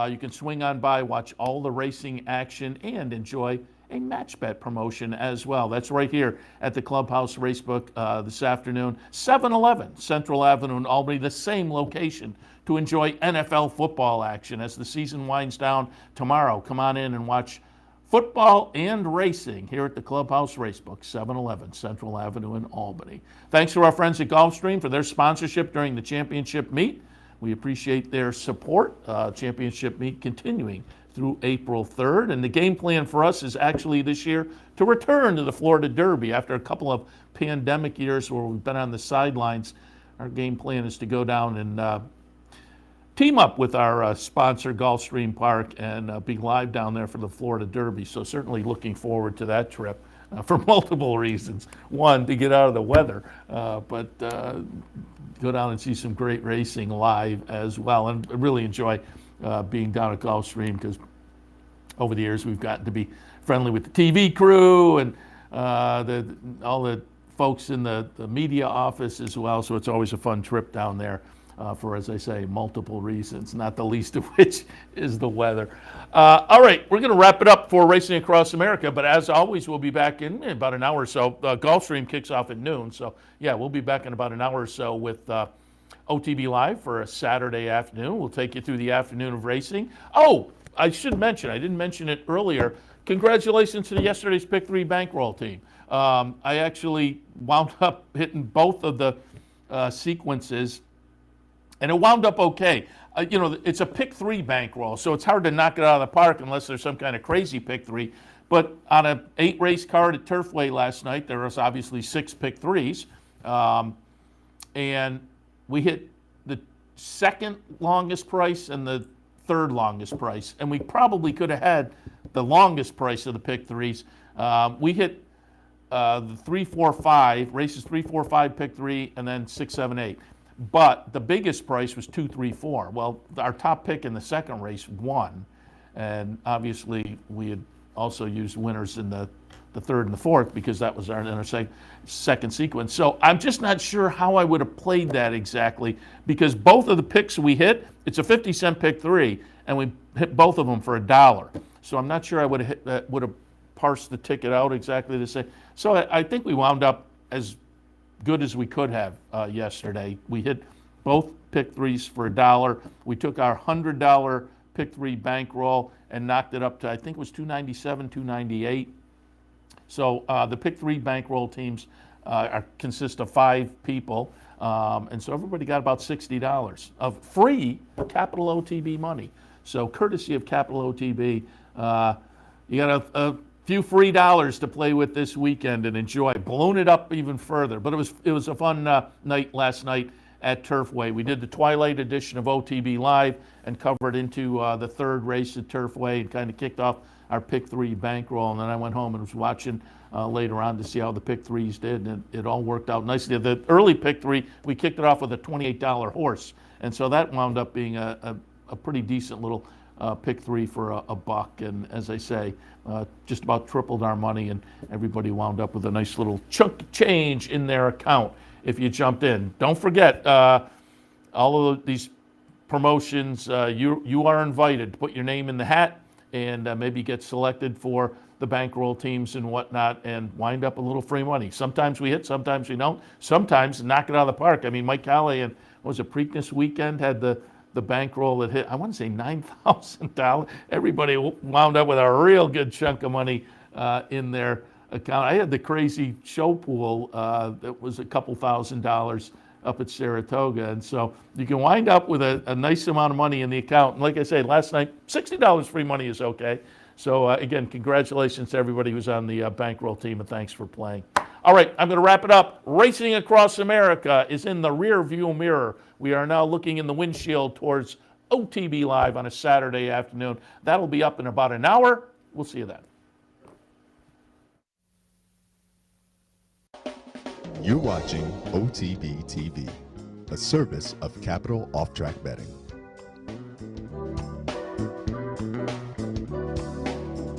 you can swing on by, watch all the racing action, and enjoy a match bet promotion as well. That's right here at the Clubhouse Racebook this afternoon, 711 Central Avenue in Albany, the same location to enjoy NFL football action as the season winds down tomorrow. Come on in and watch football and racing here at the Clubhouse Racebook, 711 Central Avenue in Albany. Thanks to our friends at Gulfstream for their sponsorship during the championship meet. We appreciate their support. Championship meet continuing through April 3rd. And the game plan for us is actually this year to return to the Florida Derby after a couple of pandemic years where we've been on the sidelines. Our game plan is to go down and team up with our sponsor, Gulfstream Park, and be live down there for the Florida Derby. So certainly looking forward to that trip for multiple reasons. One, to get out of the weather, but go down and see some great racing live as well. And I really enjoy being down at Gulfstream because over the years we've gotten to be friendly with the TV crew and all the folks in the media office as well. So it's always a fun trip down there. For, as I say, multiple reasons, not the least of which is the weather. All right, we're going to wrap it up for Racing Across America, but as always, we'll be back in about an hour or so. Gulfstream kicks off at noon, so yeah, we'll be back in about an hour or so with OTB Live for a Saturday afternoon. We'll take you through the afternoon of racing. Oh, I should mention, I didn't mention it earlier, congratulations to yesterday's Pick 3 bankroll team. I actually wound up hitting both of the sequences, and it wound up okay. It's a pick 3 bankroll, so it's hard to knock it out of the park unless there's some kind of crazy pick 3. But on an 8-race card at Turfway last night, there was obviously 6 pick 3s. And we hit the second longest price and the third longest price. And we probably could have had the longest price of the pick 3s. We hit the 3, 4, 5, races 3, 4, 5, pick 3, and then 6, 7, 8. But the biggest price was 2, 3, 4. Well, our top pick in the second race won. And obviously, we had also used winners in the third and the fourth because that was our second sequence. So I'm just not sure how I would have played that exactly because both of the picks we hit, it's a 50-cent pick 3, and we hit both of them for $1. So I'm not sure I would have parsed the ticket out exactly the same. So I think we wound up as good as we could have yesterday. We hit both pick 3s for $1. We took our $100 pick 3 bankroll and knocked it up to, I think it was $297, $298. So the pick 3 bankroll teams consist of 5 people. And so everybody got about $60 of free Capital OTB money. So courtesy of Capital OTB, you got a few free dollars to play with this weekend and enjoy. Blown it up even further. But it was a fun night last night at Turfway. We did the Twilight edition of OTB Live and covered into the third race at Turfway and kind of kicked off our pick 3 bankroll. And then I went home and was watching later on to see how the pick 3s did, and it all worked out nicely. The early pick 3, we kicked it off with a $28 horse, and so that wound up being a pretty decent little pick 3 for a buck. And as I say, just about tripled our money, and everybody wound up with a nice little chunk of change in their account if you jumped in. Don't forget, all of these promotions, you are invited to put your name in the hat and maybe get selected for the bankroll teams and whatnot and wind up a little free money. Sometimes we hit, sometimes we don't. Sometimes knock it out of the park. I mean, Mike Callahan, was it Preakness weekend, had the bankroll that hit, I want to say $9,000. Everybody wound up with a real good chunk of money in their account. I had the crazy show pool that was a couple $1,000s up at Saratoga. And so you can wind up with a nice amount of money in the account. And like I said, last night, $60 free money is okay. So again, congratulations to everybody who's on the bankroll team, and thanks for playing. All right, I'm going to wrap it up. Racing Across America is in the rear view mirror. We are now looking in the windshield towards OTB Live on a Saturday afternoon. That'll be up in about an hour. We'll see you then. You're watching OTB TV, a service of Capital Off-Track Betting.